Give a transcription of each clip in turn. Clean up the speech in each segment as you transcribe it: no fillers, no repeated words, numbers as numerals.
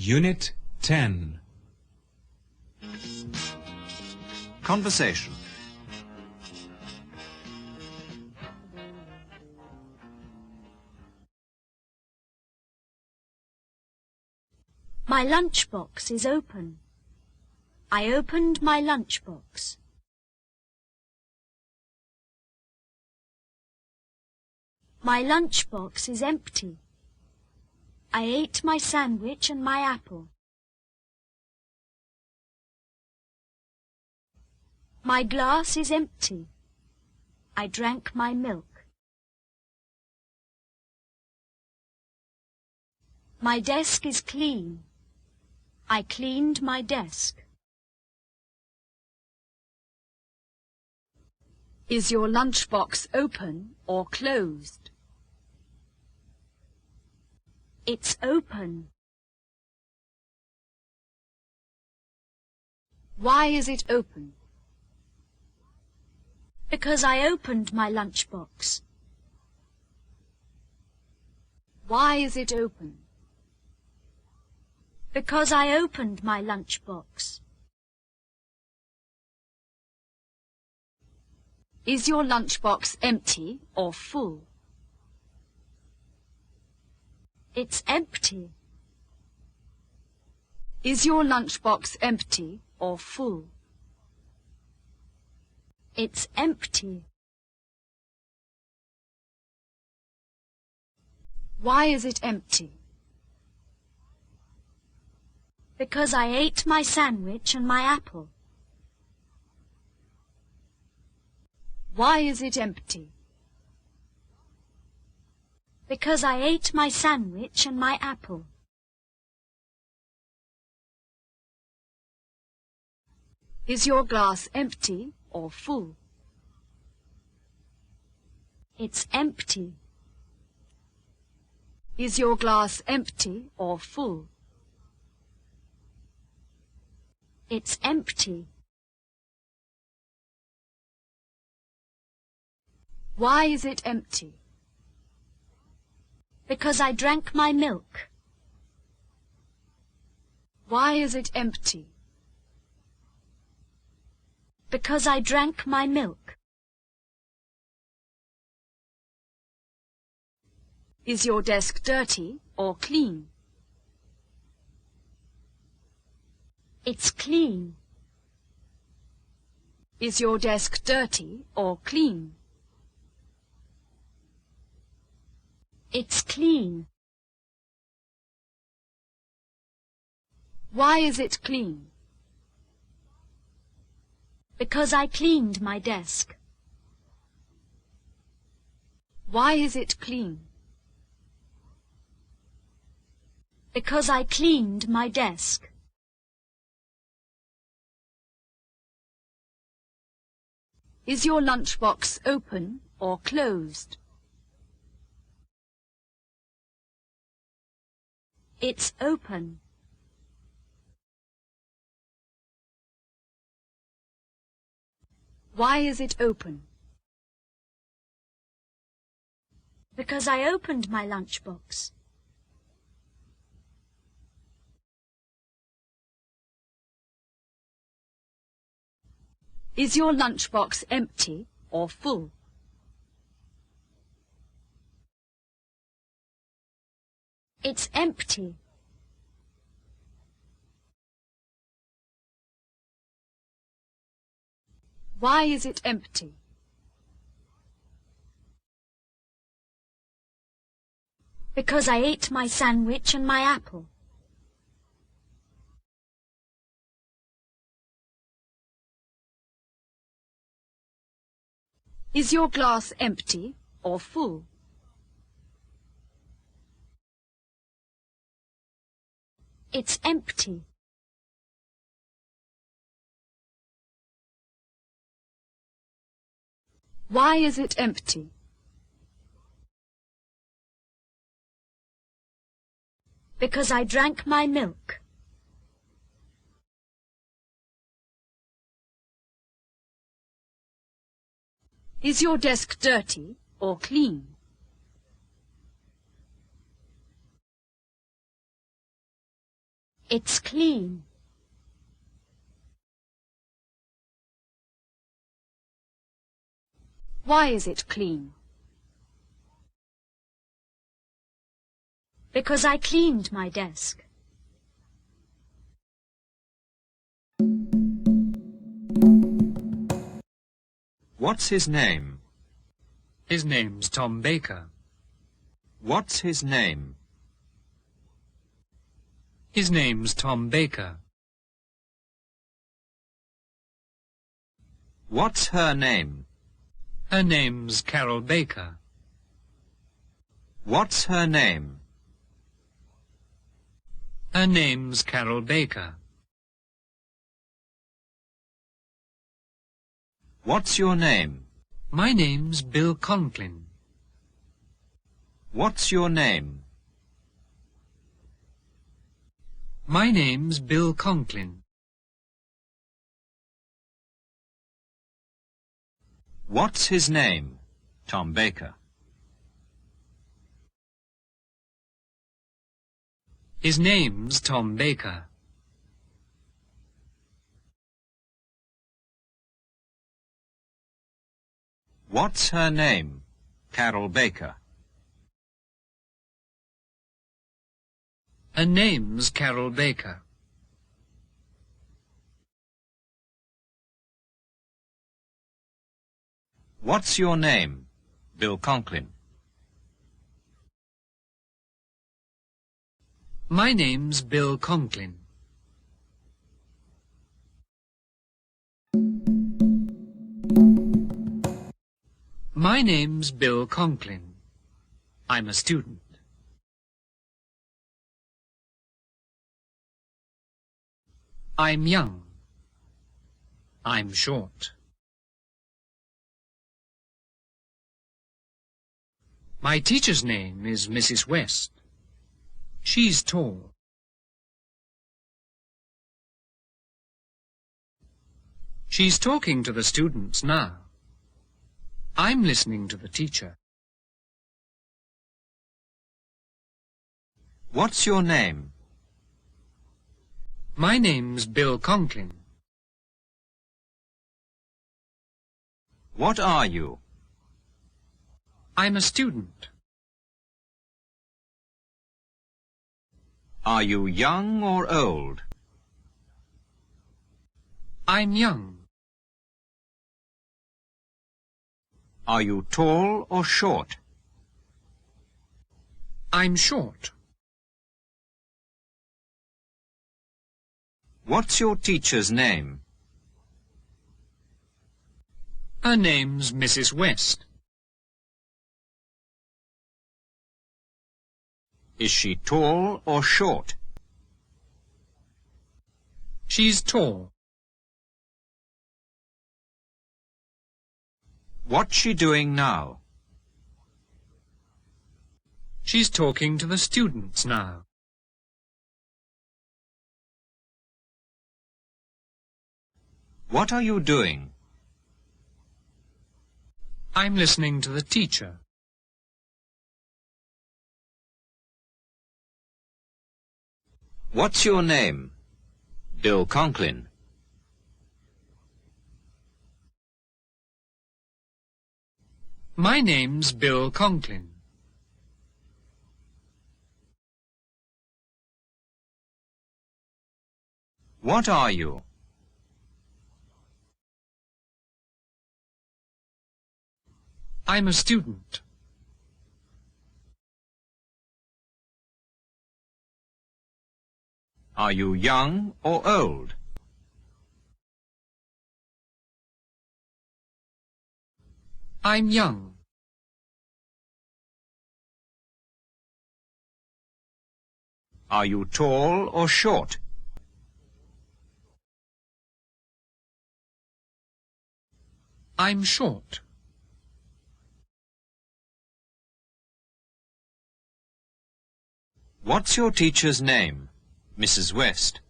Unit 10. Conversation. My lunchbox is open. I opened my lunchbox. My lunchbox is empty. I ate my sandwich and my apple. My glass is empty. I drank my milk. My desk is clean. I cleaned my desk. Is your lunchbox open or closed? It's open. Why is it open? Because I opened my lunchbox. Why is it open? Because I opened my lunchbox. Is your lunchbox empty or full? It's empty. Is your lunchbox empty or full? It's empty. Why is it empty? Because I ate my sandwich and my apple. Why is it empty? Because I ate my sandwich and my apple. Is your glass empty or full? It's empty. Is your glass empty or full? It's empty. Why is it empty? Because I drank my milk. Why is it empty? Because I drank my milk. Is your desk dirty or clean? It's clean. Is your desk dirty or clean? It's clean. Why is it clean? Because I cleaned my desk. Why is it clean? Because I cleaned my desk. Is your lunchbox open or closed? It's open. Why is it open? Because I opened my lunchbox. Is your lunchbox empty or full? It's empty. Why is it empty? Because I ate my sandwich and my apple. Is your glass empty or full? It's empty. Why is it empty? Because I drank my milk. Is your desk dirty or clean? It's clean. Why is it clean? Because I cleaned my desk. What's his name? His name's Tom Baker. What's his name? His name's Tom Baker. What's her name? Her name's Carol Baker. What's her name? Her name's Carol Baker. What's your name? My name's Bill Conklin. What's your name? My name's Bill Conklin. What's his name? Tom Baker. His name's Tom Baker. What's her name? Carol Baker. Her name's Carol Baker. What's your name? Bill Conklin. My name's Bill Conklin. My name's Bill Conklin. I'm a student. I'm young. I'm short. My teacher's name is Mrs. West. She's tall. She's talking to the students now. I'm listening to the teacher. What's your name? My name's Bill Conklin. What are you? I'm a student. Are you young or old? I'm young. Are you tall or short? I'm short. What's your teacher's name? Her name's Mrs. West. Is she tall or short? She's tall. What's she doing now? She's talking to the students now. What are you doing? I'm listening to the teacher. What's your name? Bill Conklin. My name's Bill Conklin. What are you? I'm a student. Are you young or old? I'm young. Are you tall or short? I'm short. What's your teacher's name? Mrs. West.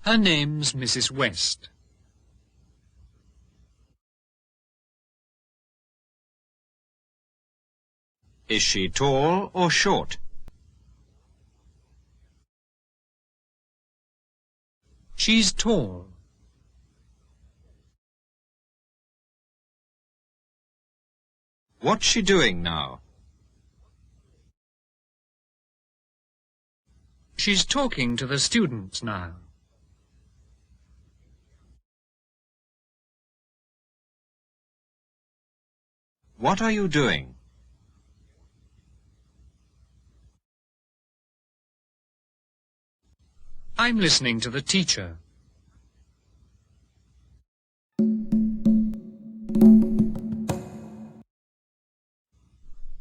Her name's Mrs. West. Is she tall or short? She's tall. What's she doing now? She's talking to the students now. What are you doing? I'm listening to the teacher.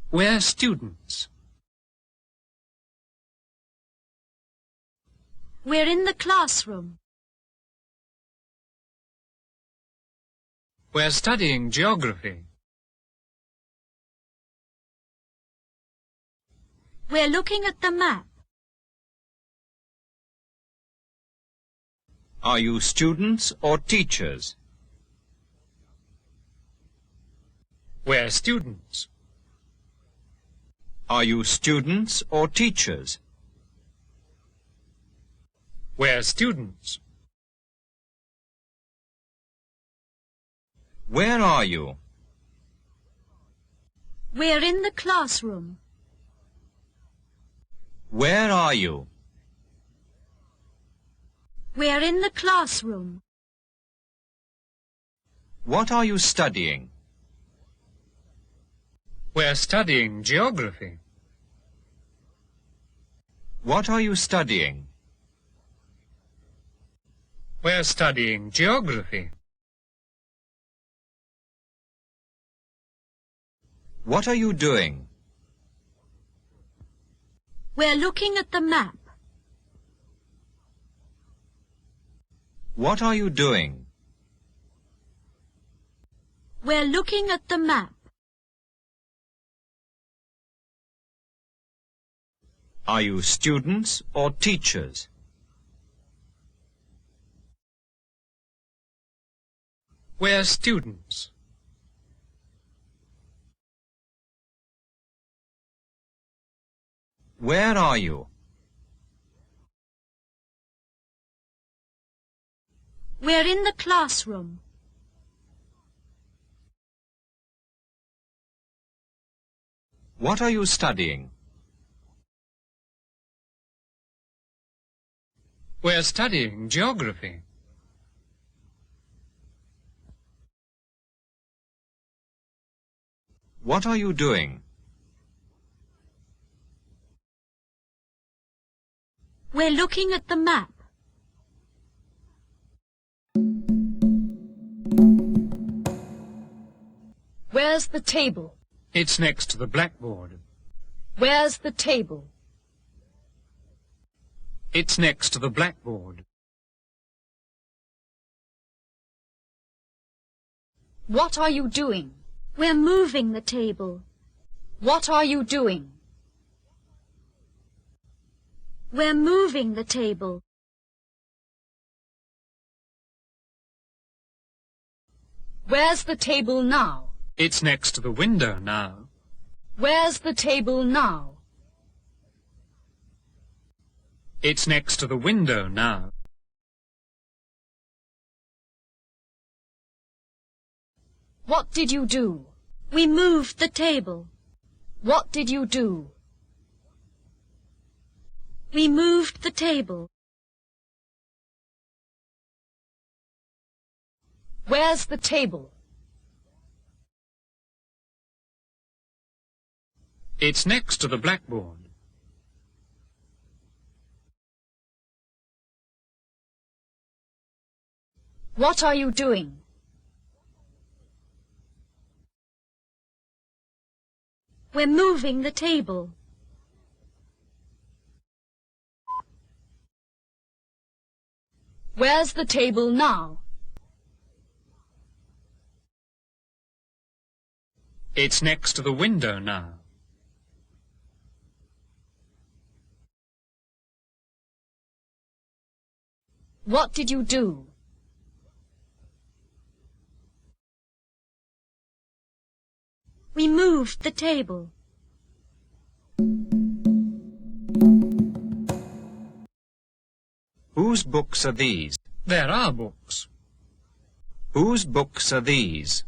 We're students. We're in the classroom. We're studying geography. We're looking at the map. Are you students or teachers? We're students. Are you students or teachers? We're students. Where are you? We're in the classroom. Where are you? We're in the classroom. What are you studying? We're studying geography. What are you studying? We're studying geography. What are you doing? We're looking at the map. What are you doing? We're looking at the map. Are you students or teachers? We're students. Where are you? We're in the classroom. What are you studying? We're studying geography. What are you doing? We're looking at the map. Where's the table? It's next to the blackboard. Where's the table? It's next to the blackboard. What are you doing? We're moving the table. What are you doing? We're moving the table. Where's the table now? It's next to the window now. Where's the table now? It's next to the window now. What did you do? We moved the table. What did you do? We moved the table. Where's the table? It's next to the blackboard. What are you doing? We're moving the table. Where's the table now? It's next to the window now. What did you do? We moved the table. Whose books are these? There are books. Whose books are these?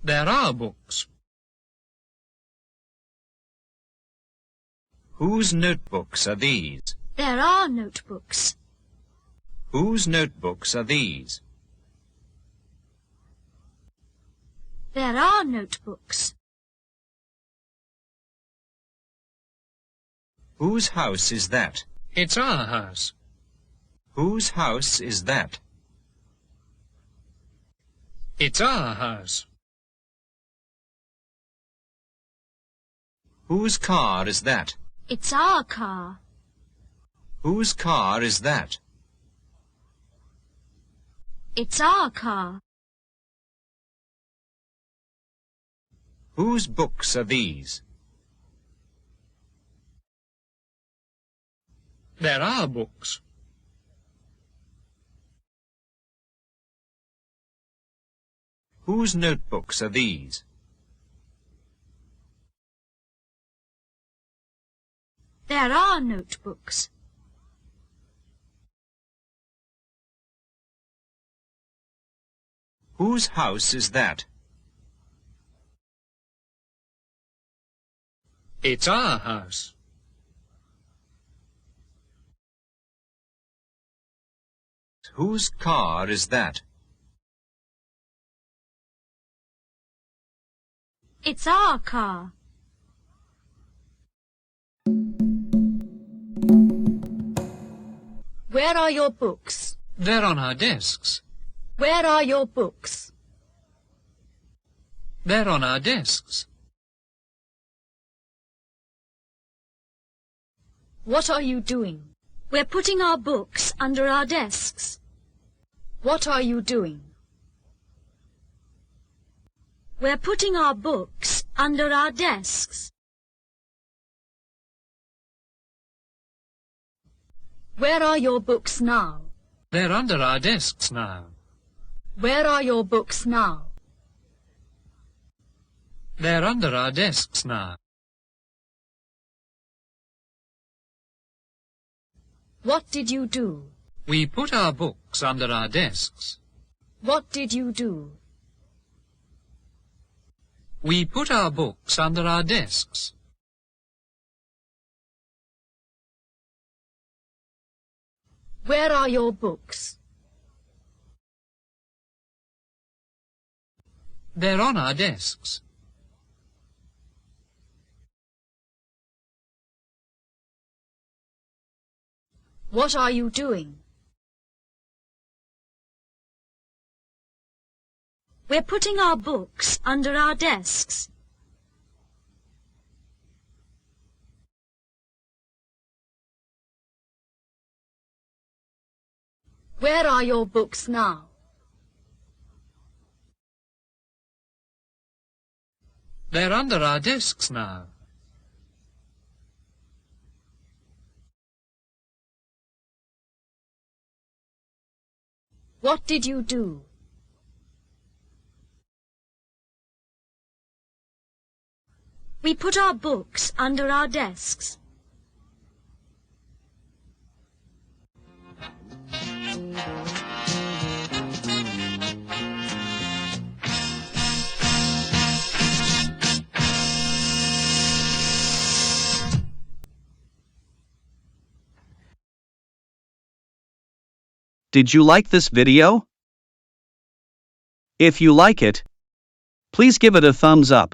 There are books. Whose notebooks are these? There are notebooks. Whose notebooks are these? There are notebooks. Whose house is that? It's our house. Whose house is that? It's our house. Whose car is that? It's our car. Whose car is that? It's our car. Whose books are these? There are books. Whose notebooks are these? There are notebooks. Whose house is that? It's our house. Whose car is that? It's our car. Where are your books? They're on our desks. Where are your books? They're on our desks. What are you doing? We're putting our books under our desks. What are you doing? We're putting our books under our desks. Where are your books now? They're under our desks now. Where are your books now? They're under our desks now. What did you do? We put our books under our desks. What did you do? We put our books under our desks. Where are your books? They're on our desks. What are you doing? We're putting our books under our desks. Where are your books now? They're under our desks now. What did you do? We put our books under our desks. Did you like this video? If you like it, please give it a thumbs up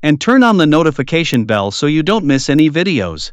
and turn on the notification bell so you don't miss any videos.